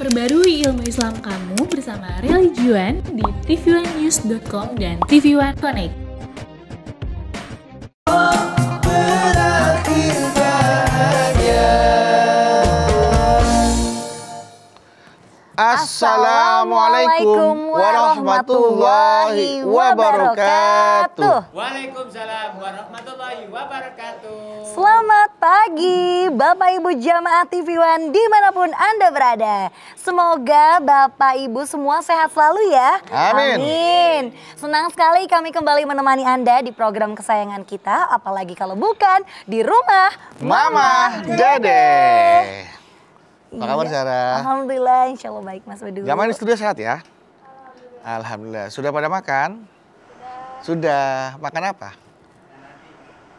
Perbarui ilmu Islam kamu bersama Religion di tv1news.com dan TV1 Connect. Assalamualaikum warahmatullahi wabarakatuh. Waalaikumsalam warahmatullahi wabarakatuh. Selamat pagi Bapak Ibu jamaah TV One dimanapun Anda berada. Semoga Bapak Ibu semua sehat selalu ya. Amin. Senang sekali kami kembali menemani Anda di program kesayangan kita. Apalagi kalau bukan di rumah Mama Dede. Apa kabar Sarah? Alhamdulillah, insya Allah baik Mas Bedu. Jamaah di studio sehat ya? Alhamdulillah. Sudah pada makan? Sudah. Makan apa?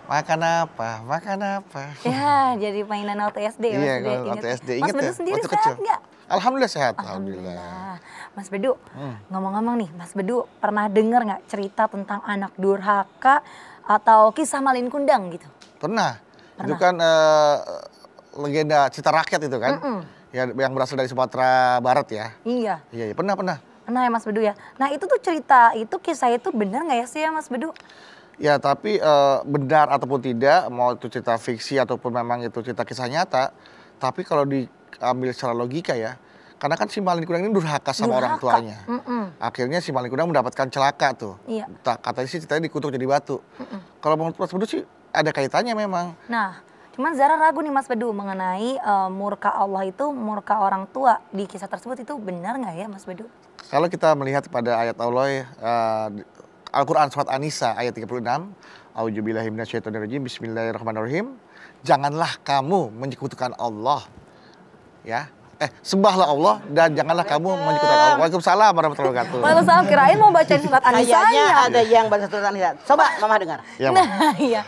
Makan apa? Makan apa? Ya, jadi mainan waktu SD. Iya, Mas Bedu. waktu SD. Mas Ingat Bedu ya? sendiri Waktu sehat kecil. nggak? Alhamdulillah sehat. Alhamdulillah. Mas Bedu, ngomong-ngomong nih, Mas Bedu pernah dengar nggak cerita tentang anak durhaka atau kisah Malin Kundang gitu? Pernah. Itu kan legenda cerita rakyat itu kan? Ya, yang berasal dari Sumatera Barat ya? Iya. Iya, pernah. Pernah ya Mas Bedu ya. Nah itu tuh kisah itu benar nggak ya sih ya Mas Bedu? Ya, tapi benar ataupun tidak, mau itu cerita fiksi ataupun memang itu cerita kisah nyata, tapi kalau diambil secara logika ya, karena kan si Malin Kundang ini durhaka sama orang tuanya. Akhirnya si Malin Kundang mendapatkan celaka tuh. Iya. Katanya sih ceritanya dikutuk jadi batu. Kalau menurut Mas Bedu sih ada kaitannya memang. Nah, cuman Zara ragu nih Mas Bedu mengenai murka Allah itu murka orang tua di kisah tersebut itu benar nggak ya Mas Bedu? Kalau kita melihat pada ayat Allah Al-Quran surat An-Nisa ayat 36, A'udzubillahi minasyaitonirrajim, Bismillahirrahmanirrahim. Janganlah kamu menyekutukan Allah. Ya. Sembahlah Allah dan janganlah kamu menyekutukan Allah. Waalaikumsalam warahmatullahi wabarakatuh. Waalaikumsalam, kirain mau bacain surat An-Nisa. Kayaknya ada yang baca surat An-Nisa. Coba Mama dengar. Ya, Nah iya.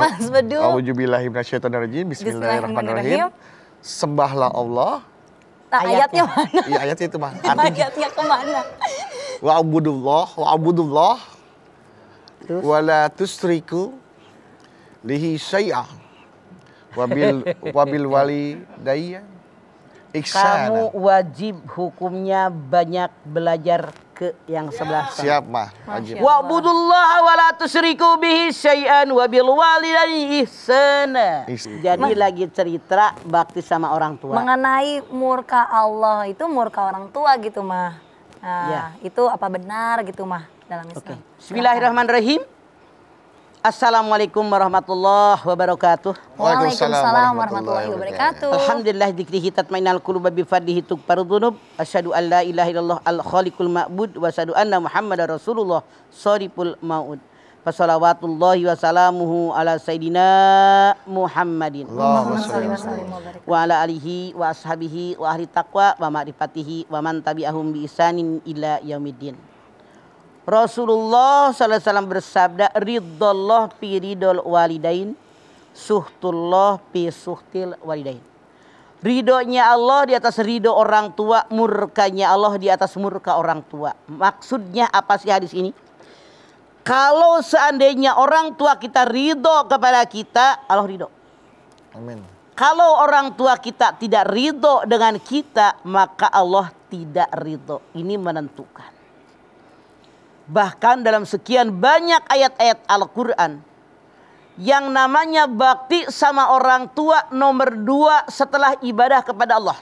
Mas Bedu. A'udzubillahi minasyaitonirrajim, Bismillahirrahmanirrahim. Sembahlah Allah. Nah, ayatnya mana? Iya, ayatnya itu mah. Ayatnya kemana? Wa'budullah wa la tusriku lihi syai'ah wabil walidayya ihsana. Kamu wajib hukumnya banyak belajar ke yang sebelah sana. Siap mah, wajib. Wa'budullaha wa la tusyriku bihi syai'an wa bil walidayni ihsana. Jadi lagi cerita bakti sama orang tua. Mengenai murka Allah itu murka orang tua gitu mah. Nah, Ya. itu apa benar gitu mah dalam Islam? Oke. Bismillahirrahmanirrahim. Assalamualaikum warahmatullahi wabarakatuh. Waalaikumsalam warahmatullahi wabarakatuh. Alhamdulillah dzikrihi tatmainnul qulub bi fadlihi tughfaru dzunub. Asyhadu an la ilaha illallah al khaliqul ma'bud wa asyhadu anna Muhammadar Rasulullah shariful maud. Fassalawatullahi wa salamuhu ala sayidina Muhammadin. Allahumma shalli wa Salim wa barik. Wa ala alihi wa ashabihi wa ahli taqwa wa ma'rifatihi wa man tabi'ahum bi isanin ila yaumiddin. Rasulullah sallallahu alaihi wasallam bersabda, ridallah fi ridol walidain, suhtullah fi suhtil walidain. Ridhonya Allah di atas ridho orang tua, murkanya Allah di atas murka orang tua. Maksudnya apa sih hadis ini? Kalau seandainya orang tua kita ridho kepada kita, Allah ridho. Amin. Kalau orang tua kita tidak ridho dengan kita, maka Allah tidak ridho. Ini menentukan. Bahkan dalam sekian banyak ayat-ayat Al-Quran, yang namanya bakti sama orang tua nomor 2 setelah ibadah kepada Allah.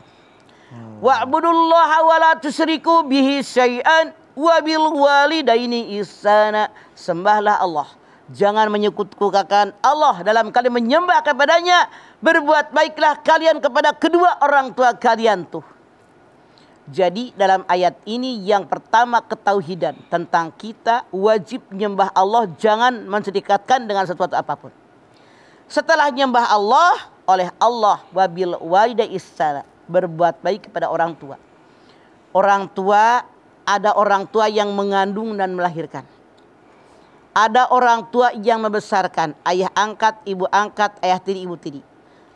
Wa'budullaha wa la tusyriku bihi syai'an wa bil walidaini ihsana. Sembahlah Allah. Jangan menyekutukan Allah dalam kalian menyembah kepadanya. Berbuat baiklah kalian kepada kedua orang tua kalian tuh. Jadi dalam ayat ini yang pertama ketauhidan tentang kita wajib menyembah Allah, jangan mensedekatkan dengan sesuatu apapun. Setelah menyembah Allah, oleh Allah wabil walidayni ihsana, berbuat baik kepada orang tua. Orang tua, ada orang tua yang mengandung dan melahirkan. Ada orang tua yang membesarkan, ayah angkat, ibu angkat, ayah tiri, ibu tiri.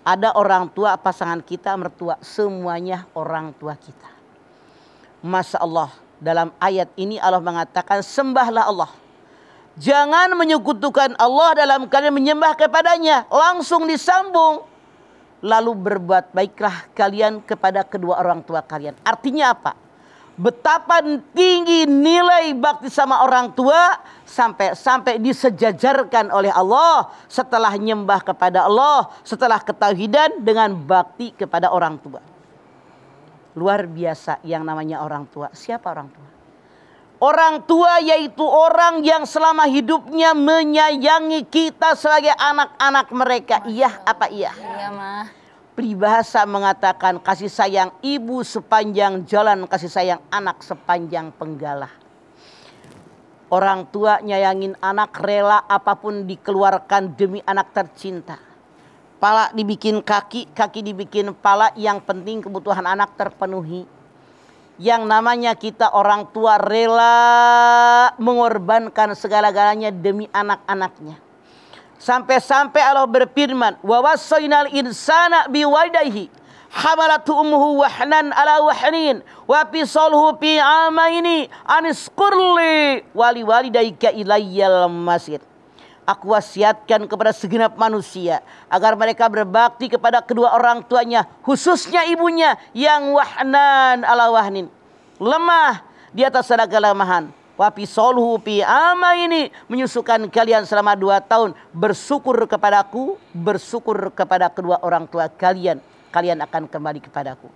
Ada orang tua pasangan kita, mertua, semuanya orang tua kita. Masya Allah, dalam ayat ini Allah mengatakan sembahlah Allah. Jangan menyekutukan Allah dalam kalian menyembah kepadanya. Langsung disambung. lalu berbuat baiklah kalian kepada kedua orang tua kalian. Artinya apa? Betapa tinggi nilai bakti sama orang tua sampai disejajarkan oleh Allah setelah nyembah kepada Allah, setelah ketauhidan dengan bakti kepada orang tua. Luar biasa yang namanya orang tua. Siapa orang tua? Orang tua yaitu orang yang selama hidupnya menyayangi kita sebagai anak-anak mereka. Iya apa iya? Iya, Mah. Peribahasa mengatakan kasih sayang ibu sepanjang jalan, kasih sayang anak sepanjang penggalah. Orang tua nyayangin anak, rela apapun dikeluarkan demi anak tercinta. Pala dibikin kaki, kaki dibikin pala, yang penting kebutuhan anak terpenuhi. Yang namanya kita orang tua rela mengorbankan segala-galanya demi anak-anaknya. Sampai-sampai Allah berfirman, wa wassaynal insana biwalidayhi hamalatu ummuhu wahnan ala wahnin wa fisaluhu fi amaini anisqurli wali walidayka ilayyal masir. Aku wasiatkan kepada segenap manusia agar mereka berbakti kepada kedua orang tuanya, khususnya ibunya yang wahnan ala wahnin, lemah di atas segala kelemahan. Wapi solhu pi ama ini, menyusukan kalian selama 2 tahun. Bersyukur kepadaku, bersyukur kepada kedua orang tua kalian, kalian akan kembali kepadaku.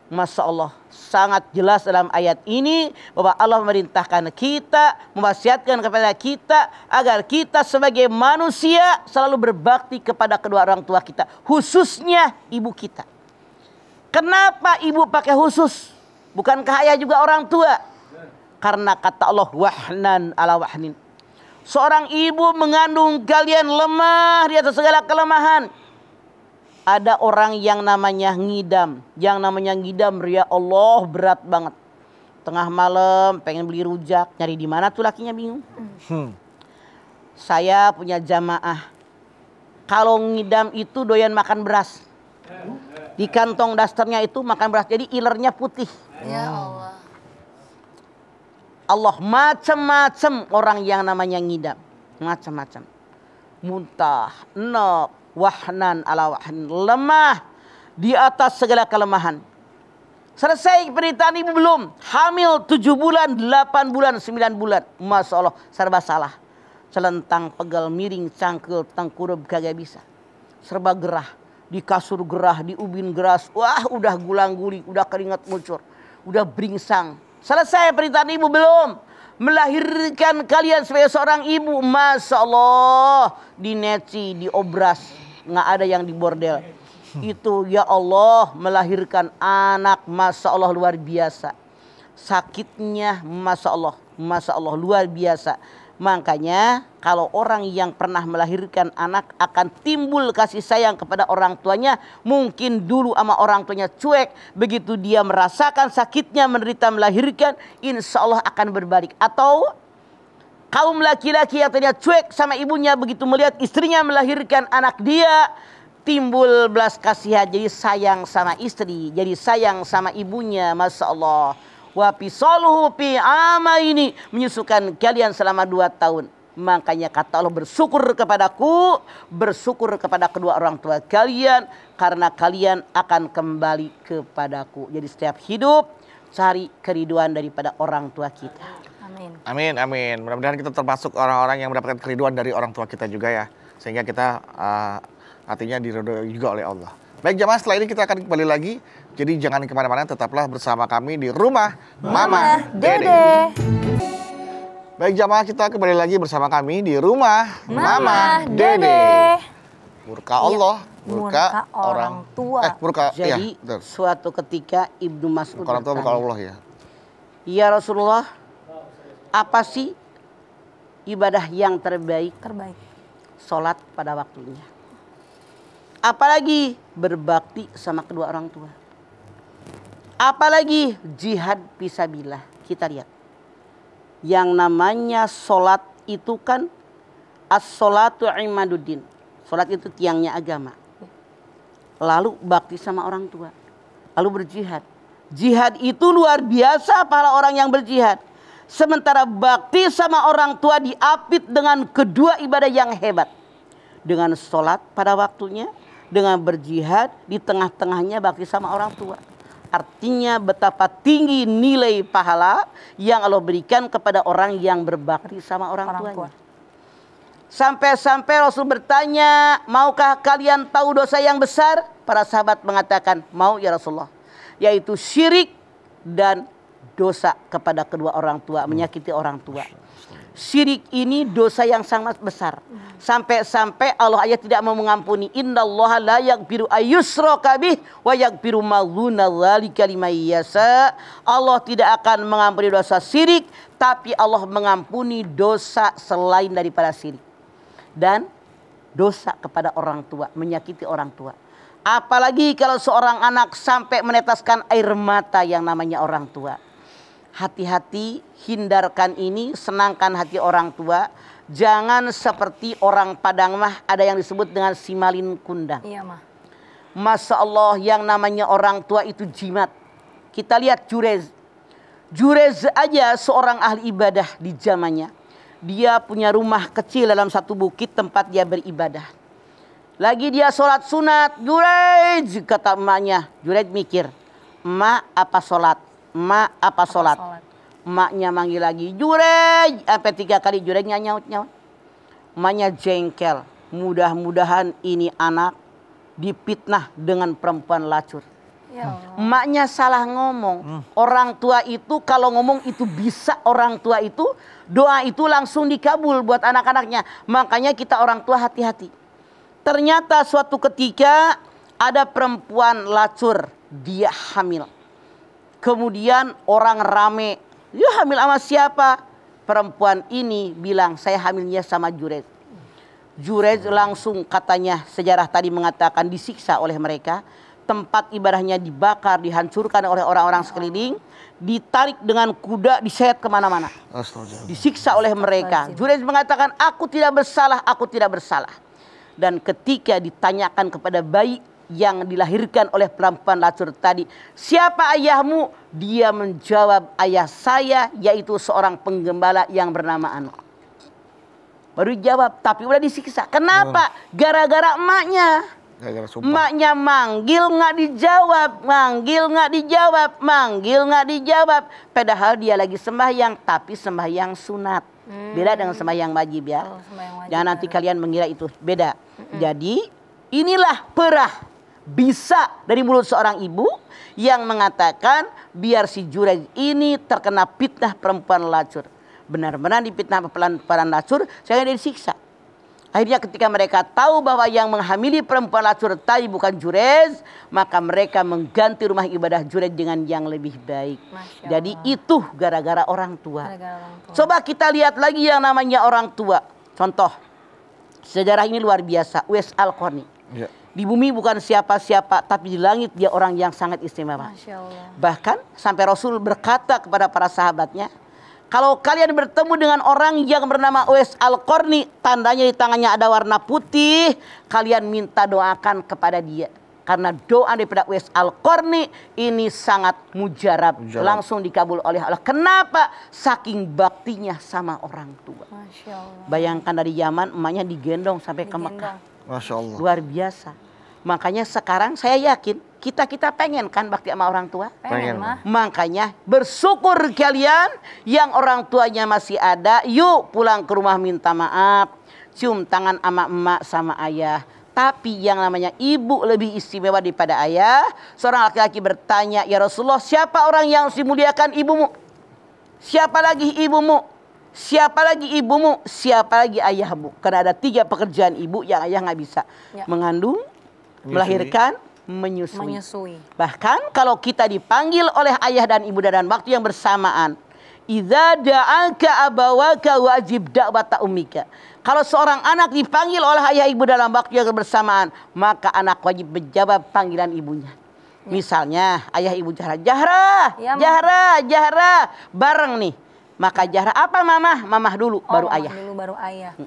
Masya Allah, sangat jelas dalam ayat ini bahwa Allah memerintahkan kita, mewasiatkan kepada kita agar kita sebagai manusia selalu berbakti kepada kedua orang tua kita, khususnya ibu kita. Kenapa ibu pakai khusus? Bukankah ayah juga orang tua? Karena kata Allah, wahnan ala wahnin. Seorang ibu mengandung kalian lemah di atas segala kelemahan. Ada orang yang namanya ngidam. Yang namanya ngidam, ya Allah, berat banget. Tengah malam pengen beli rujak, nyari di mana tuh lakinya bingung. Saya punya jamaah. Kalau ngidam itu doyan makan beras. Di kantong dasternya itu makan beras, jadi ilernya putih. Ya Allah. Allah, macam-macam orang yang namanya ngidam, macam-macam. Muntah, enak, wahnan ala wahnin, lemah di atas segala kelemahan. Selesai pernikahan ibu belum? Hamil 7 bulan, 8 bulan, 9 bulan. Masya Allah, serba salah. Celentang, pegal, miring, cangkel, tengkurap kagak bisa. Serba gerah, di kasur gerah, di ubin geras. Wah, udah gulang-guling, udah keringat muncur, udah beringsang. Selesai pernikahan ibu belum? Melahirkan kalian sebagai seorang ibu. Masya Allah, dineci, diobras, nggak ada yang di bordel. Itu ya Allah, melahirkan anak, Masya Allah, luar biasa. Sakitnya Masya Allah luar biasa. Makanya kalau orang yang pernah melahirkan anak akan timbul kasih sayang kepada orang tuanya. Mungkin dulu sama orang tuanya cuek, begitu dia merasakan sakitnya menderita melahirkan, insya Allah akan berbalik. Atau kaum laki-laki yang tadinya cuek sama ibunya, begitu melihat istrinya melahirkan anak dia, timbul belas kasihan, jadi sayang sama istri, jadi sayang sama ibunya. Masya Allah. Wa fisaluhu fi amaini, menyusukan kalian selama 2 tahun. Makanya kata Allah, bersyukur kepadaku, bersyukur kepada kedua orang tua kalian, karena kalian akan kembali kepadaku. Jadi setiap hidup cari keriduan daripada orang tua kita. Amin. Amin, amin. Mudah-mudahan kita termasuk orang-orang yang mendapatkan keriduan dari orang tua kita juga ya. Sehingga kita hatinya diridhoi juga oleh Allah. Baik jamaah, setelah ini kita akan kembali lagi. Jadi jangan kemana-mana, tetaplah bersama kami di Rumah Mama Dede. Baik jamaah, kita kembali lagi bersama kami di Rumah Mama Dede. Murka Allah, murka orang tua. Murka, Jadi ya, suatu ketika Ibnu Mas'ud orang tua murka Allah ya. Ya Rasulullah, apa sih ibadah yang terbaik? Terbaik. Sholat pada waktunya. Apalagi berbakti sama kedua orang tua. Apalagi jihad fisabilillah. Kita lihat. Yang namanya sholat itu kan as-sholatu imaduddin. Sholat itu tiangnya agama. Lalu bakti sama orang tua. Lalu berjihad. Jihad itu luar biasa pahala orang yang berjihad. Sementara bakti sama orang tua diapit dengan kedua ibadah yang hebat. Dengan sholat pada waktunya, dengan berjihad, di tengah-tengahnya bakti sama orang tua. Artinya betapa tinggi nilai pahala yang Allah berikan kepada orang yang berbakti sama orang tuanya. Sampai-sampai Rasul bertanya, maukah kalian tahu dosa yang besar? Para sahabat mengatakan, mau ya Rasulullah. Yaitu syirik dan dosa kepada kedua orang tua, menyakiti orang tua. Syirik ini dosa yang sangat besar. Sampai-sampai Allah aja tidak mau mengampuni. Innallaha la yaghfiru ayyushraka bih wa yaghfiru ma duna dzalika liman yasha. Allah tidak akan mengampuni dosa syirik, tapi Allah mengampuni dosa selain daripada syirik. Dan dosa kepada orang tua, menyakiti orang tua. Apalagi kalau seorang anak sampai meneteskan air mata yang namanya orang tua. Hati-hati, hindarkan ini, senangkan hati orang tua. Jangan seperti orang Padang mah ada yang disebut dengan simalin kundang. Iya mah. Masya Allah, yang namanya orang tua itu jimat. Kita lihat Jurez. Jurez aja seorang ahli ibadah di zamannya. Dia punya rumah kecil dalam satu bukit tempat dia beribadah. Lagi dia sholat sunat, Jurez kata emaknya. Jurez mikir, emak apa sholat? Emak apa sholat? Emaknya manggil lagi, Jurej. Sampai 3 kali Jurejnya nyaut-nyaut. Emaknya jengkel. Mudah-mudahan ini anak dipitnah dengan perempuan lacur. Ya. Emaknya salah ngomong. Orang tua itu kalau ngomong itu bisa, orang tua itu doa itu langsung dikabul buat anak-anaknya. Makanya kita orang tua hati-hati. Ternyata suatu ketika ada perempuan lacur, dia hamil. Kemudian orang rame, ya hamil sama siapa? Perempuan ini bilang, saya hamilnya sama Jurez. Jurez langsung katanya, sejarah tadi mengatakan disiksa oleh mereka. Tempat ibadahnya dibakar, dihancurkan oleh orang-orang sekeliling. Ditarik dengan kuda, diseret kemana-mana. Disiksa oleh mereka. Jurez mengatakan, aku tidak bersalah, aku tidak bersalah. Dan ketika ditanyakan kepada bayi yang dilahirkan oleh perempuan lacur tadi, siapa ayahmu? Dia menjawab, ayah saya yaitu seorang penggembala yang bernama Anu. Baru jawab, tapi udah disiksa. Kenapa? Gara-gara emaknya. Emaknya manggil nggak dijawab, manggil nggak dijawab, manggil nggak dijawab. Padahal dia lagi sembahyang, tapi sembahyang sunat. Beda dengan sembahyang wajib ya. Jangan nanti kalian mengira itu beda. Jadi inilah perah bisa dari mulut seorang ibu yang mengatakan biar si Jurez ini terkena fitnah perempuan lacur. Benar-benar dipitnah perempuan lacur, saya disiksa. Akhirnya ketika mereka tahu bahwa yang menghamili perempuan lacur tadi bukan Jurez, maka mereka mengganti rumah ibadah Jurez dengan yang lebih baik. Jadi itu gara-gara orang tua. Coba kita lihat lagi yang namanya orang tua. Contoh, sejarah ini luar biasa. Uwais Al-Qarni. Ya. Di bumi bukan siapa-siapa, tapi di langit dia orang yang sangat istimewa. Bahkan sampai Rasul berkata kepada para sahabatnya, kalau kalian bertemu dengan orang yang bernama Uwais Al-Qarni, tandanya di tangannya ada warna putih, kalian minta doakan kepada dia. Karena doa daripada Uwais Al-Qarni ini sangat mujarab, langsung dikabul oleh Allah. Kenapa? Saking baktinya sama orang tua. Bayangkan dari Yaman, emaknya digendong sampai ke Mekah. Masya Allah. Luar biasa. Makanya sekarang saya yakin kita pengen kan bakti sama orang tua? Pengen mah. Makanya bersyukur kalian yang orang tuanya masih ada. Yuk pulang ke rumah minta maaf. Cium tangan sama emak sama ayah. Tapi yang namanya ibu lebih istimewa daripada ayah. Seorang laki-laki bertanya, ya Rasulullah, siapa orang yang dimuliakan ibumu? Siapa lagi ibumu? Siapa lagi ibumu? Siapa lagi ayahmu? Karena ada 3 pekerjaan ibu yang ayah nggak bisa. Ya. Mengandung, melahirkan, menyusui. Bahkan kalau kita dipanggil oleh ayah dan ibu dalam waktu yang bersamaan. Idza da'aka abawaka wajib da'wata ummika. Kalau seorang anak dipanggil oleh ayah ibu dalam waktu yang bersamaan, maka anak wajib menjawab panggilan ibunya. Ya. Misalnya ayah ibu Jahra, ya, Jahra, bareng nih. Maka Jahra apa mamah? Mamah dulu baru ayah. Dulu baru ayah.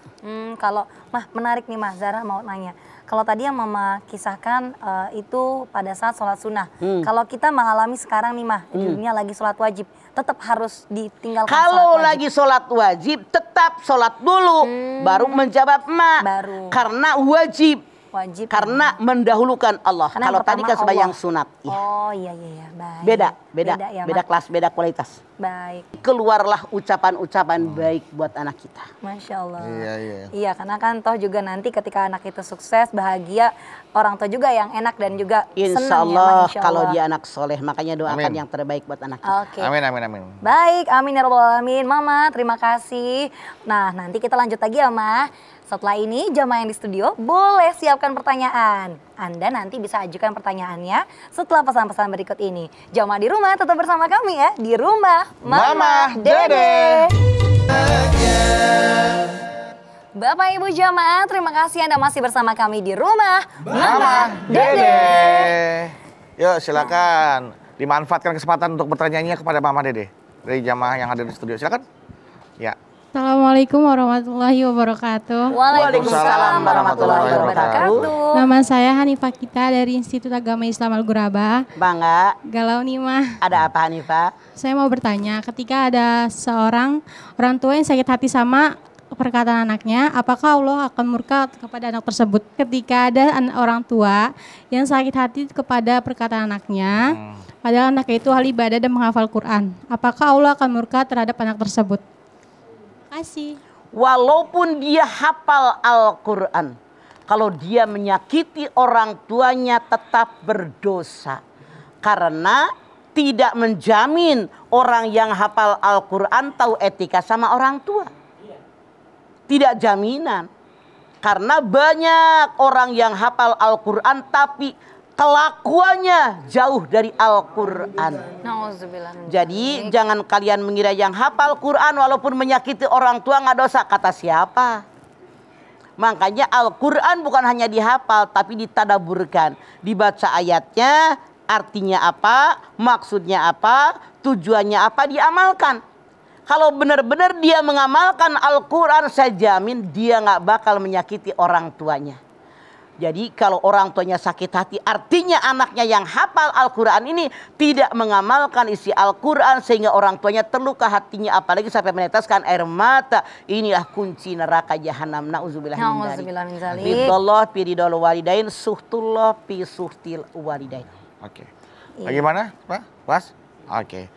Kalau mah menarik nih Mah, Zara mau nanya. Kalau tadi yang Mama kisahkan itu pada saat sholat sunnah. Kalau kita mengalami sekarang nih Mah, di dunia lagi sholat wajib, tetap harus ditinggalkan. Kalau lagi sholat wajib, tetap sholat dulu, baru menjawab emak. Karena wajib. Wajib. Karena mendahulukan Allah. Karena yang Kalau tadi pertama kan sembahyang Allah. sunat. Iya. Oh iya. Baik. Beda ya, beda Ma. kelas, beda kualitas. Baik. Keluarlah ucapan-ucapan baik buat anak kita. Masya Allah. Iya. Iya, karena kan toh juga nanti ketika anak itu sukses, bahagia, orang tua juga yang enak dan juga Insya senang Allah, ya, Ma, insya kalau Allah. dia anak soleh, makanya doakan Amin. yang terbaik buat anak kita. Oke. Amin. Baik, amin ya rabbal alamin. Mama, terima kasih. Nah, nanti kita lanjut lagi ya, Ma. Setelah ini, jamaah yang di studio boleh siapkan pertanyaan. Anda nanti bisa ajukan pertanyaannya setelah pesan-pesan berikut ini. Jamaah di rumah tetap bersama kami ya, di rumah Mama Dede. Bapak Ibu jamaah, terima kasih Anda masih bersama kami di rumah Mama Dede. Yuk silakan dimanfaatkan kesempatan untuk bertanya kepada Mama Dede dari jamaah yang hadir di studio. Silakan. Ya. Assalamualaikum warahmatullahi wabarakatuh. Waalaikumsalam warahmatullahi wabarakatuh. Nama saya Hanifah Kita dari Institut Agama Islam Al-Ghuraba. Bangga, Galau nih mah. ada apa Hanifah? Saya mau bertanya, ketika ada seorang orang tua yang sakit hati sama perkataan anaknya, apakah Allah akan murka kepada anak tersebut? Ketika ada orang tua yang sakit hati kepada perkataan anaknya, padahal anaknya itu ahli ibadah dan menghafal Quran, apakah Allah akan murka terhadap anak tersebut? Kasih. Walaupun dia hafal Al-Quran, kalau dia menyakiti orang tuanya tetap berdosa. Karena tidak menjamin orang yang hafal Al-Quran tahu etika sama orang tua. Tidak jaminan. Karena banyak orang yang hafal Al-Quran tapi kelakuannya jauh dari Al-Quran. Nauzubillah. Jadi jangan kalian mengira yang hafal Quran walaupun menyakiti orang tua nggak dosa. Kata siapa? Makanya Al-Quran bukan hanya dihafal tapi ditadaburkan. Dibaca ayatnya, artinya apa, maksudnya apa, tujuannya apa, diamalkan. Kalau benar-benar dia mengamalkan Al-Quran, saya jamin dia nggak bakal menyakiti orang tuanya. Jadi kalau orang tuanya sakit hati, artinya anaknya yang hafal Al-Quran ini tidak mengamalkan isi Al-Quran sehingga orang tuanya terluka hatinya, apalagi sampai meneteskan air mata. Inilah kunci neraka jahanam. Nauzubillah min dzalik. Ridallah fi ridal walidain, suhtullah fi suhtil walidain. Oke. Bagaimana, Pak? Pas? Oke.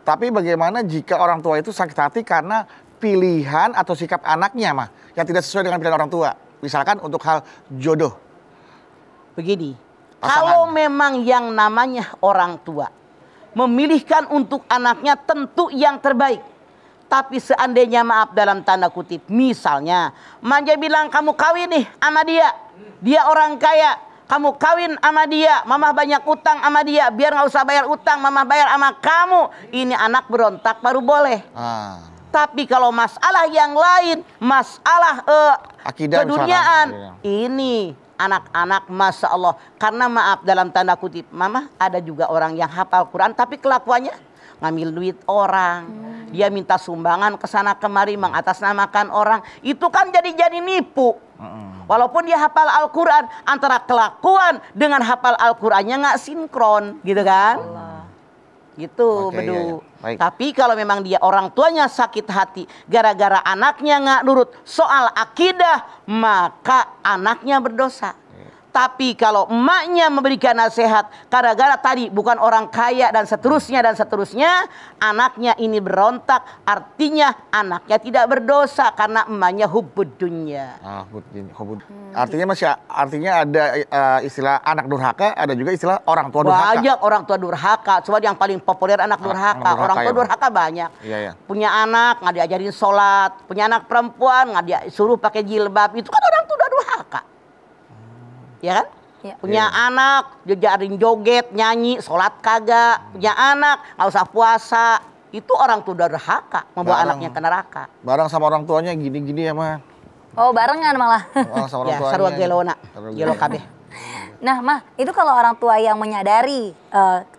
Tapi bagaimana jika orang tua itu sakit hati karena pilihan atau sikap anaknya, mah, yang tidak sesuai dengan pilihan orang tua? Misalkan untuk hal jodoh. Begini, Pasangan. kalau memang yang namanya orang tua memilihkan untuk anaknya tentu yang terbaik. Tapi seandainya maaf dalam tanda kutip, misalnya manja bilang kamu kawin nih sama dia, dia orang kaya, kamu kawin sama dia, mamah banyak utang sama dia, biar nggak usah bayar utang, mamah bayar sama kamu. Ini anak berontak baru boleh. Tapi kalau masalah yang lain, masalah akidah keduniaan, misalkan. ini anak-anak Masya Allah. Karena maaf dalam tanda kutip, mama ada juga orang yang hafal Quran tapi kelakuannya ngambil duit orang. Dia minta sumbangan ke sana kemari, mengatasnamakan orang. Itu kan jadi nipu. Walaupun dia hafal Al-Quran, antara kelakuan dengan hafal Al-Qurannya nggak sinkron, gitu kan? Gitu, Oke, bedu. iya. Baik. Tapi kalau memang dia orang tuanya sakit hati gara-gara anaknya nggak nurut soal akidah, maka anaknya berdosa. Tapi kalau emaknya memberikan nasihat gara-gara tadi bukan orang kaya dan seterusnya, anaknya ini berontak, artinya anaknya tidak berdosa karena emaknya hubbud dunya. Artinya ada istilah anak durhaka, ada juga istilah orang tua durhaka. Banyak orang tua durhaka. Coba yang paling populer anak durhaka. Orang tua durhaka banyak. Iya. Punya anak nggak diajarin sholat, punya anak perempuan nggak disuruh pakai jilbab. Itu kan orang tua durhaka. Ya kan? Ya. Punya anak diajarin joget, nyanyi, sholat kagak. Punya anak nggak usah puasa. Itu orang tua durhaka, membawa anaknya ke neraka. Bareng sama orang tuanya gini-gini ya, mah. Oh, barengan malah. Sama orang Ya, tuanya. sarua gelona, gelo kabeh. Nah, Mah, itu kalau orang tua yang menyadari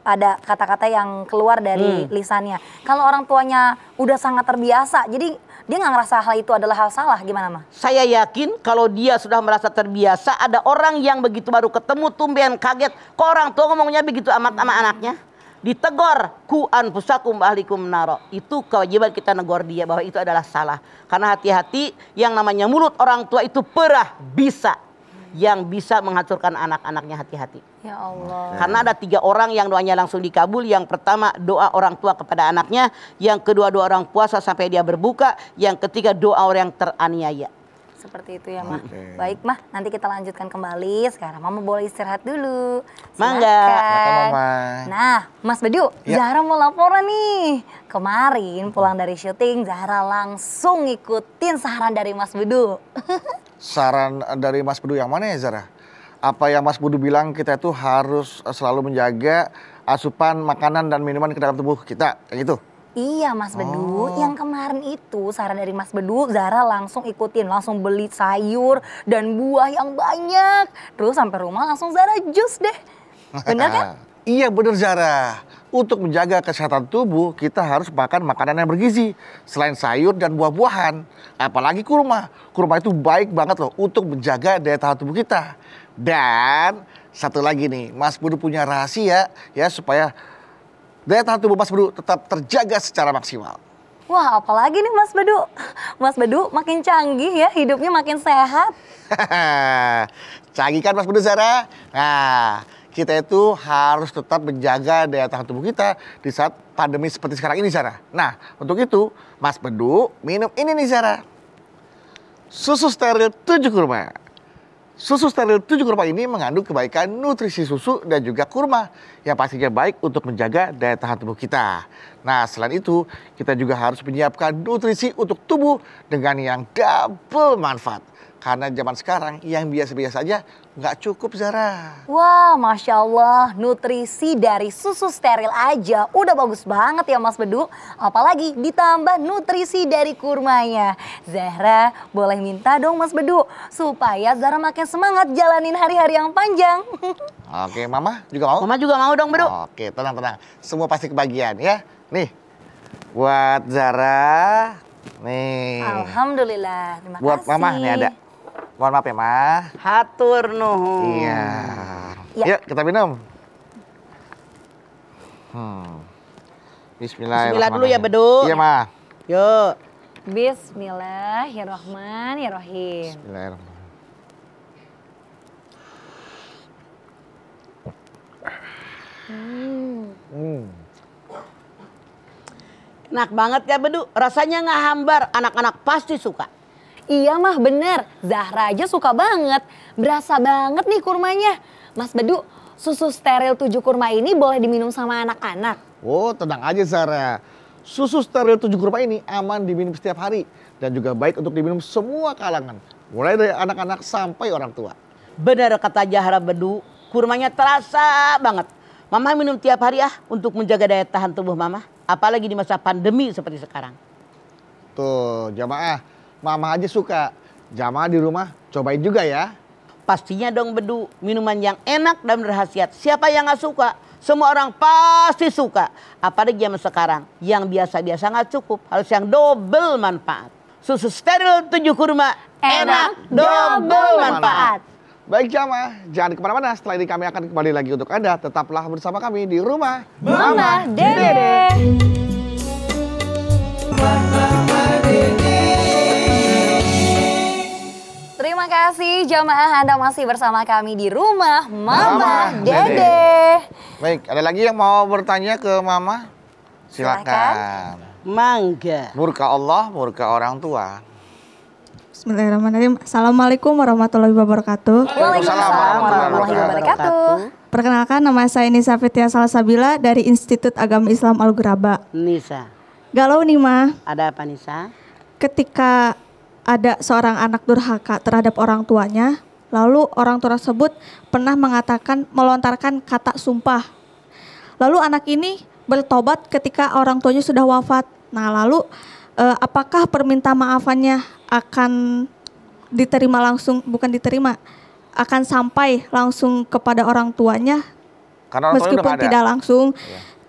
ada kata-kata yang keluar dari lisannya. Kalau orang tuanya udah sangat terbiasa, jadi dia nggak ngerasa hal itu adalah hal salah, gimana, Mah? Saya yakin kalau dia sudah merasa terbiasa, ada orang yang begitu baru ketemu tumben kaget. Kok orang tua ngomongnya begitu amat sama anaknya? Ditegor, ku anfusakum ahlikum naro. Itu kewajiban kita negor dia bahwa itu adalah salah. Karena hati-hati yang namanya mulut orang tua itu perah bisa. yang bisa menghancurkan anak-anaknya, hati-hati. Ya Allah. Karena ada 3 orang yang doanya langsung dikabul. Yang pertama doa orang tua kepada anaknya. Yang kedua doa orang puasa sampai dia berbuka. Yang ketiga doa orang yang teraniaya. Seperti itu ya, Mah. Baik, Mah. Nanti kita lanjutkan kembali. Sekarang Mama boleh istirahat dulu. Mangga. Makan, Mama. Nah, Mas Bedu, Zahra mau laporan nih. Kemarin pulang dari syuting, Zahra langsung ngikutin saran dari Mas Bedu. Saran dari Mas Bedu yang mana ya, Zara? Apa yang Mas Bedu bilang kita itu harus selalu menjaga asupan makanan dan minuman ke dalam tubuh kita, kayak gitu? Iya, Mas Bedu. Yang kemarin itu saran dari Mas Bedu, Zahra langsung ikutin, langsung beli sayur dan buah yang banyak. Terus sampai rumah langsung Zahra jus deh. Benar kan? Iya benar, Zara. Untuk menjaga kesehatan tubuh, kita harus makan makanan yang bergizi. Selain sayur dan buah-buahan. Apalagi kurma. Kurma itu baik banget loh untuk menjaga daya tahan tubuh kita. Dan satu lagi nih, Mas Bedu punya rahasia ya supaya daya tahan tubuh Mas Bedu tetap terjaga secara maksimal. Wah, apalagi nih Mas Bedu. Mas Bedu makin canggih ya, hidupnya makin sehat. Canggih kan Mas Bedu, Zara? Nah, kita itu harus tetap menjaga daya tahan tubuh kita di saat pandemi seperti sekarang ini, Zara. Nah, untuk itu Mas Bedu minum ini nih, Zara. Susu steril 7 kurma. Susu steril 7 kurma ini mengandung kebaikan nutrisi susu dan juga kurma yang pastinya baik untuk menjaga daya tahan tubuh kita. Nah, selain itu kita juga harus menyiapkan nutrisi untuk tubuh dengan yang double manfaat. Karena zaman sekarang yang biasa-biasa aja nggak cukup, Zara. Wah, Masya Allah, nutrisi dari susu steril aja udah bagus banget ya Mas Bedu. Apalagi ditambah nutrisi dari kurmanya. Zahra boleh minta dong Mas Bedu, supaya Zahra makin semangat jalanin hari-hari yang panjang. Oke, Mama juga mau? Mama juga mau dong, Bedu. Oke, tenang-tenang. Semua pasti kebagian ya. Nih, buat Zara. Nih. Alhamdulillah, terima Buat kasih. Mama nih ada. Mohon maaf ya, Ma. Hatur nuhun. Iya. Ya. Yuk kita minum. Bismillahirrahmanirrahim. Bismillah dulu ya, Bedu. Iya, Ma. Yuk. Bismillahirrahmanirrahim. Bismillahirrahmanirrahim. Enak banget ya, Bedu. Rasanya nggak hambar. Anak-anak pasti suka. Iya Mah, bener. Zahra aja suka banget. Berasa banget nih kurmanya. Mas Bedu, susu steril 7 kurma ini boleh diminum sama anak-anak? Oh, tenang aja, Zara. Susu steril 7 kurma ini aman diminum setiap hari. Dan juga baik untuk diminum semua kalangan. Mulai dari anak-anak sampai orang tua. Benar kata Zahra, Bedu. Kurmanya terasa banget. Mama minum tiap hari untuk menjaga daya tahan tubuh Mama. Apalagi di masa pandemi seperti sekarang. Tuh, jamaah. Mama aja suka. Jamaah di rumah cobain juga ya. Pastinya dong, Bedu. Minuman yang enak dan berkhasiat. Siapa yang gak suka? Semua orang pasti suka. Apalagi zaman sekarang. Yang biasa-biasa gak cukup. Harus yang double manfaat. Susu steril 7 kurma. Enak, double manfaat. Baik jamaah, jangan kemana-mana. Setelah ini kami akan kembali lagi untuk Anda. Tetaplah bersama kami di rumah Mama Dede. Terima kasih jamaah, Anda masih bersama kami di rumah Mama Dede. Baik, ada lagi yang mau bertanya ke Mama? Silakan. Mangga. Murka Allah, murka orang tua. Bismillahirrahmanirrahim. Assalamualaikum warahmatullahi wabarakatuh. Waalaikumsalam warahmatullahi wabarakatuh. Perkenalkan, nama saya Nisa Fitia Salsabila dari Institut Agama Islam Al-Ghuraba. Nisa. Galau nih, Ma. Ada apa, Nisa? Ketika ada seorang anak durhaka terhadap orang tuanya, lalu orang tua tersebut pernah melontarkan kata sumpah. Lalu anak ini bertobat ketika orang tuanya sudah wafat. Nah, lalu apakah permintaan maafannya akan diterima langsung, bukan diterima, akan sampai langsung kepada orang tuanya? Karena orang meskipun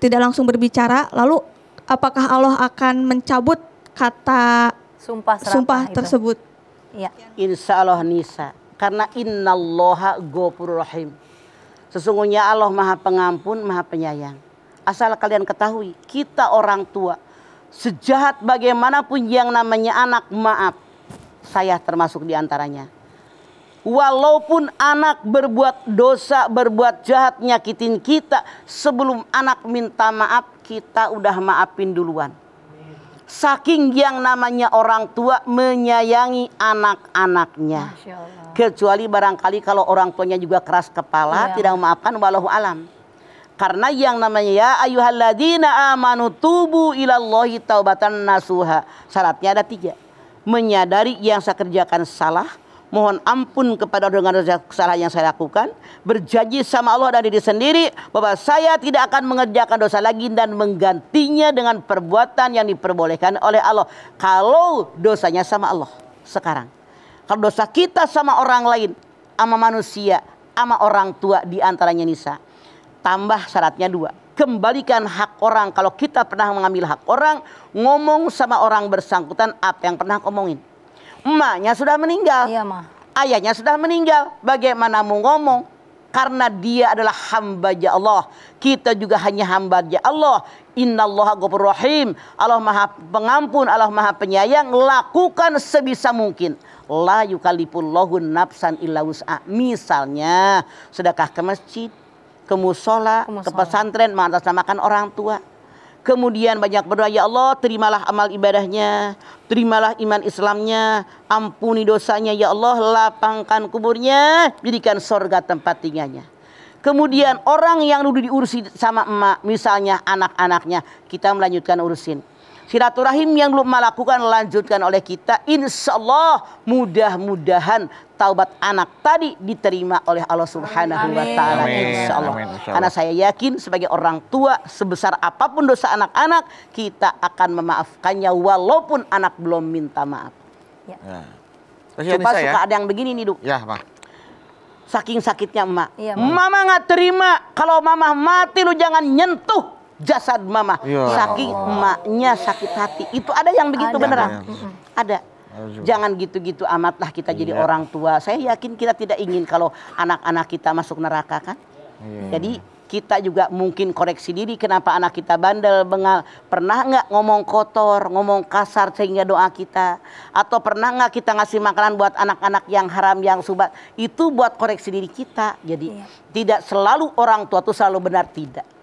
tidak langsung berbicara, lalu apakah Allah akan mencabut kata sumpah tersebut? Iya. Insya Allah, Nisa. Karena innallaha ghafurur rahim. Sesungguhnya Allah Maha Pengampun, Maha Penyayang. Asal kalian ketahui, kita orang tua, sejahat bagaimanapun yang namanya anak, maaf, saya termasuk di antaranya. Walaupun anak berbuat dosa, berbuat jahat, nyakitin kita, sebelum anak minta maaf, kita udah maafin duluan. Saking yang namanya orang tua menyayangi anak-anaknya. Masya Allah. Kecuali barangkali kalau orang tuanya juga keras kepala, tidak memaafkan, wallahu alam. Karena yang namanya ya ayyuhalladzina amanu tubu ilallahi taubatan nasuha. Syaratnya ada 3. Menyadari yang saya kerjakan salah, mohon ampun kepada dengan kesalahan yang saya lakukan, berjanji sama Allah dan diri sendiri bahwa saya tidak akan mengerjakan dosa lagi dan menggantinya dengan perbuatan yang diperbolehkan oleh Allah. Kalau dosanya sama Allah sekarang. Kalau dosa kita sama orang lain, sama manusia, sama orang tua diantaranya nisa. Tambah syaratnya 2. Kembalikan hak orang. Kalau kita pernah mengambil hak orang, ngomong sama orang bersangkutan apa yang pernah ngomongin. Emaknya sudah meninggal. Iya, Ma. Ayahnya sudah meninggal. Bagaimana mau ngomong? Karena dia adalah hamba Allah. Kita juga hanya hamba Allah. Innallaha ghafurur rahim. Allah Maha Pengampun, Allah Maha Penyayang. Lakukan sebisa mungkin. La yukallifullahu nafsan illa wus'aha. Misalnya sedekah ke masjid, ke musola, ke pesantren, mengatasnamakan orang tua. Kemudian banyak berdoa, ya Allah terimalah amal ibadahnya, terimalah iman Islamnya, ampuni dosanya ya Allah, lapangkan kuburnya, jadikan surga tempat tinggalnya. Kemudian orang yang dulu diurusi sama emak, misalnya anak-anaknya, kita melanjutkan urusin. Silaturahim yang belum melakukan lanjutkan oleh kita, insya Allah mudah-mudahan taubat anak tadi diterima oleh Allah Subhanahu wa Ta'ala. Insya Allah. Karena saya yakin sebagai orang tua, sebesar apapun dosa anak-anak, kita akan memaafkannya walaupun anak belum minta maaf. Ya. Coba suka ada yang begini nih, Duk. Ya, Ma. Saking sakitnya emak. Iya, Mama nggak terima kalau mama mati lu jangan nyentuh jasad mama. Ya. Saking emaknya sakit hati. Itu ada yang begitu beneran? Ada. Jangan gitu-gitu amatlah kita jadi orang tua. Saya yakin kita tidak ingin kalau anak-anak kita masuk neraka kan. Jadi kita juga mungkin koreksi diri kenapa anak kita bandel, bengal. Pernah nggak ngomong kotor, ngomong kasar sehingga doa kita? Atau pernah nggak kita ngasih makanan buat anak-anak yang haram, yang subat? Itu buat koreksi diri kita. Jadi tidak selalu orang tua itu selalu benar, tidak.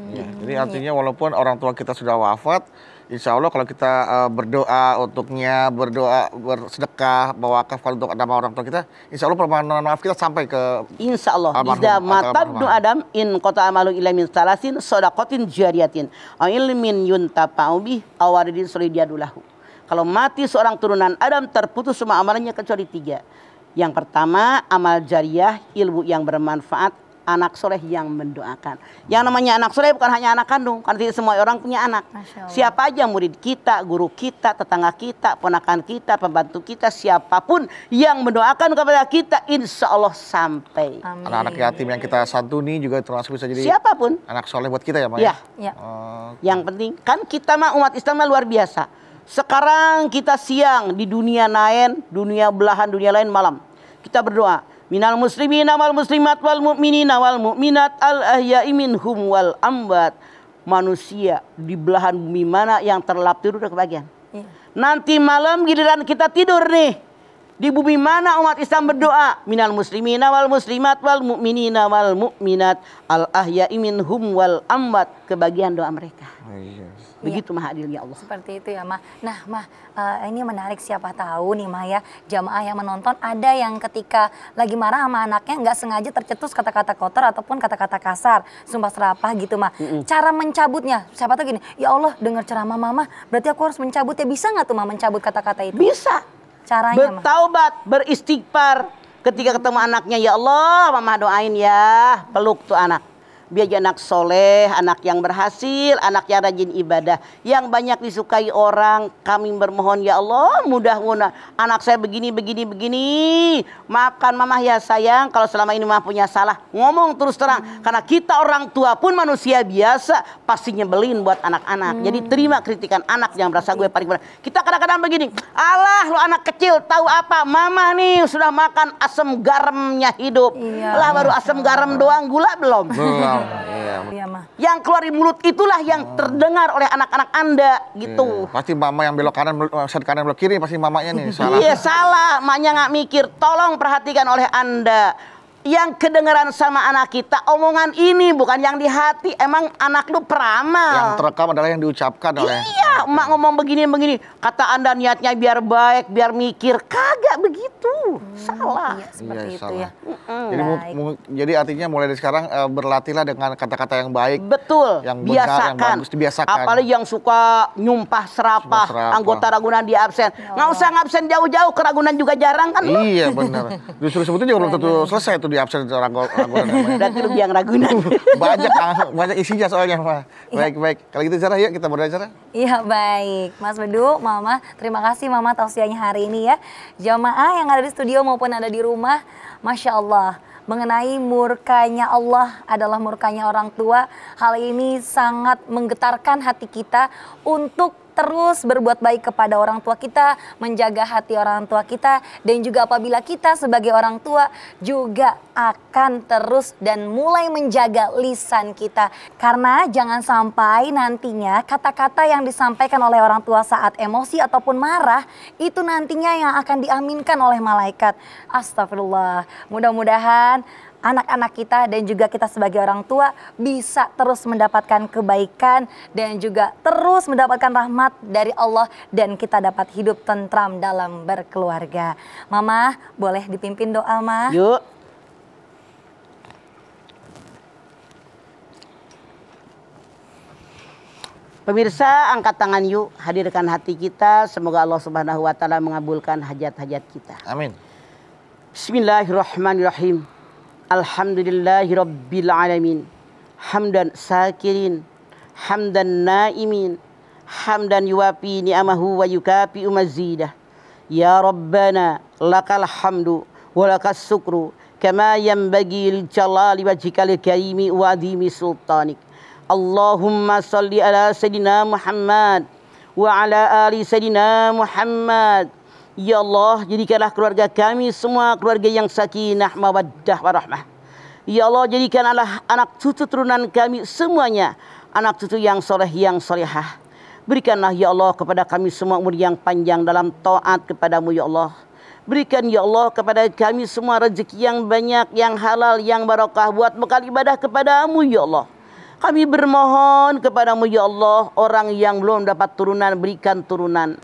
Ya, jadi artinya walaupun orang tua kita sudah wafat, insya Allah kalau kita berdoa untuknya, berdoa bersedekah, mewakaf untuk nama orang tua kita, insya Allah permohonan maaf kita sampai ke insya Allah. Idza matabnu Adam in qata amalu ila min salasin shadaqatin jariyatin aw ilmin yuntafa'u bih aw waridin solidiyadulahu. Kalau mati seorang turunan Adam terputus semua amalannya kecuali 3. Yang pertama amal jariyah, ilmu yang bermanfaat, anak soleh yang mendoakan. Yang namanya anak soleh bukan hanya anak kandung, karena tidak semua orang punya anak. Siapa aja murid kita, guru kita, tetangga kita, ponakan kita, pembantu kita, siapapun yang mendoakan kepada kita, insya Allah sampai. Anak-anak yatim yang kita santuni juga termasuk bisa jadi siapapun anak soleh buat kita ya, Ma? Ya. Yang penting kan kita mah umat Islam luar biasa. Sekarang kita siang di dunia lain, dunia belahan dunia lain malam. Kita berdoa. Minal muslimina wal muslimat wal mu'minina wal mu'minat al ahya'i minhum wal amwat. Manusia di belahan bumi mana yang terlelap tidur udah kebagian. Nanti malam giliran kita tidur nih. Di bumi mana umat Islam berdoa? Minal muslimina wal muslimat wal mu'minina wal mu'minat al ahya'i minhum wal amwat. Kebagian doa mereka. Begitu Maha adilnya Allah. Seperti itu ya, Ma. Nah, Ma, ini menarik, siapa tahu nih, Ma, ya, jamaah yang menonton ada yang ketika lagi marah sama anaknya nggak sengaja tercetus kata-kata kotor ataupun kata-kata kasar, sumpah serapah gitu, Ma. Cara mencabutnya, siapa tahu gini, ya Allah dengar ceramah Mama, berarti aku harus mencabutnya. Bisa nggak tuh, Ma, mencabut kata-kata itu? Bisa. Caranya, Ma? Bertaubat, beristighfar. Ketika ketemu anaknya, ya Allah, Mama doain ya, peluk tuh anak. Biar jadi anak soleh, anak yang berhasil, anak yang rajin ibadah, yang banyak disukai orang. Kami bermohon ya Allah, mudah-mudahan anak saya begini. Maafkan Mama ya sayang, kalau selama ini Mama punya salah. Ngomong terus terang, karena kita orang tua pun manusia biasa, pasti nyebelin buat anak-anak. Jadi terima kritikan anak yang berasa gue paling benar. Kita kadang-kadang begini, alah lu anak kecil tahu apa? Mama nih sudah makan asam garamnya hidup. Lah baru asam garam doang, gula belum. Iya, Iya, mah. Yang keluar di mulut itulah yang terdengar oleh anak-anak Anda gitu. Iya. Pasti mama yang belok kanan, set kanan belok kiri, pasti mamanya nih salah. Iya salah, maknya nggak mikir. Tolong perhatikan oleh Anda. Yang kedengaran sama anak kita omongan ini bukan yang di hati. Emang anak lu peramal. Yang terekam adalah yang diucapkan oleh. Iya, emak ngomong begini. Kata Anda niatnya biar baik, biar mikir. Kagak begitu. Salah. Iya, seperti itu salah. ya. Jadi, jadi artinya mulai dari sekarang berlatihlah dengan kata-kata yang baik. Betul. Yang benar, biasakan. yang bagus dibiasakan. Apalagi yang suka nyumpah serapah, anggota Ragunan di absen. Nggak usah ngabsen jauh-jauh, ke Ragunan juga jarang kan lu? Iya benar. Justru sebetulnya juga belum tentu selesai tuh di absen Ragunan. Berarti lu yang Ragunan. banyak isinya soalnya mah. Baik. Kalau gitu Zara, yuk kita beracara. Iya baik, Mas Bedu, Mama, terima kasih Mama tausiahnya hari ini ya. Jamaah yang ada di studio maupun ada di rumah, Masya Allah. Mengenai murkanya Allah adalah murkanya orang tua, hal ini sangat menggetarkan hati kita untuk terus berbuat baik kepada orang tua kita, menjaga hati orang tua kita, dan juga apabila kita sebagai orang tua juga akan terus dan mulai menjaga lisan kita. Karena jangan sampai nantinya kata-kata yang disampaikan oleh orang tua saat emosi ataupun marah, itu nantinya yang akan diaminkan oleh malaikat. Astagfirullah. Mudah-mudahan anak-anak kita dan juga kita sebagai orang tua bisa terus mendapatkan kebaikan dan juga terus mendapatkan rahmat dari Allah dan kita dapat hidup tentram dalam berkeluarga. Mama, boleh dipimpin doa, Ma? Yuk. Pemirsa, angkat tangan yuk, hadirkan hati kita. Semoga Allah Subhanahu wa taala mengabulkan hajat-hajat kita. Amin. Bismillahirrahmanirrahim. Alhamdulillahi rabbil alamin. Hamdan sakirin, hamdan naimin, hamdan yuwafi ni'amahu wa yukafi'u mazidah. Ya Rabbana lakal hamdu wa lakas syukru kama yanbaghi lil jalali wajhikal karimi wa adhimi sultanik. Allahumma salli ala sayyidina Muhammad wa ala ali sayyidina Muhammad. Ya Allah, jadikanlah keluarga kami semua keluarga yang sakinah, mawaddah, warahmah. Ya Allah, jadikanlah anak cucu turunan kami semuanya anak cucu yang soleh, yang solehah. Berikanlah ya Allah kepada kami semua umur yang panjang dalam taat kepadamu ya Allah. Berikan ya Allah kepada kami semua rezeki yang banyak, yang halal, yang barakah buat bekal ibadah kepadamu ya Allah. Kami bermohon kepadamu ya Allah, orang yang belum dapat turunan berikan turunan.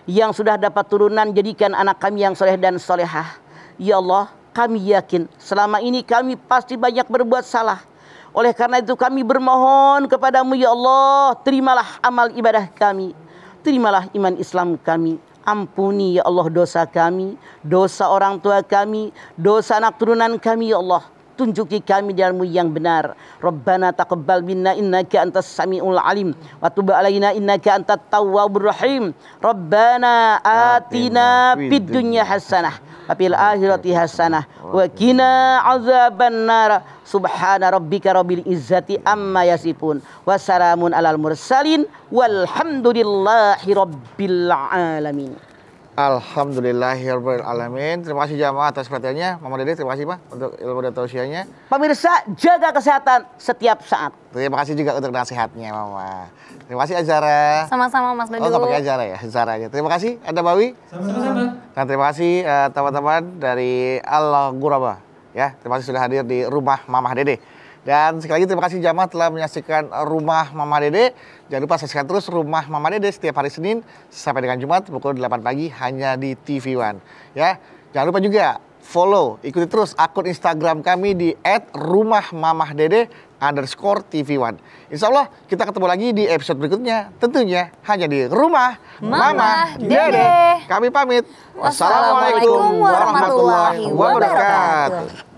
Yang sudah dapat turunan jadikan anak kami yang soleh dan solehah. Ya Allah, kami yakin selama ini kami pasti banyak berbuat salah. Oleh karena itu kami bermohon kepadamu ya Allah, terimalah amal ibadah kami. Terimalah iman Islam kami. Ampuni ya Allah dosa kami, dosa orang tua kami, dosa anak turunan kami ya Allah. Tunjuki kami jalanmu yang benar. Rabbana taqabbal minna innaka antas samiul alim wa tub alaina innaka antat tawwabur rahim. Rabbana atina fid dunya hasanah wa fil akhirati hasanah wa qina azabannar. Subhana rabbika rabbil izzati amma yasifun wa salamun alal mursalin walhamdulillahi rabbil alamin. Alhamdulillahirabbil alamin. Terima kasih jamaah atas perhatiannya. Mama Dede, terima kasih Pak untuk ilmu dan tausiahnya. Pemirsa, jaga kesehatan setiap saat. Terima kasih juga untuk nasihatnya Mama. Terima kasih Azara. Sama-sama Mas Bedu. Oh, nggak pakai Azara ya, Zara aja. Terima kasih Anda Bawi. Sama-sama. Dan terima kasih teman-teman dari Al-Ghuraba. Ya, terima kasih sudah hadir di rumah Mama Dede. Dan sekali lagi terima kasih jamaah telah menyaksikan Rumah Mama Dede. Jangan lupa saksikan terus Rumah Mama Dede setiap hari Senin sampai dengan Jumat pukul 8 pagi hanya di TV One. Ya, jangan lupa juga follow, ikuti terus akun Instagram kami di @rumahmamahdede_TV One. Insya Allah kita ketemu lagi di episode berikutnya. Tentunya hanya di Rumah Mama Dede. Kami pamit. Wassalamualaikum warahmatullahi wabarakatuh.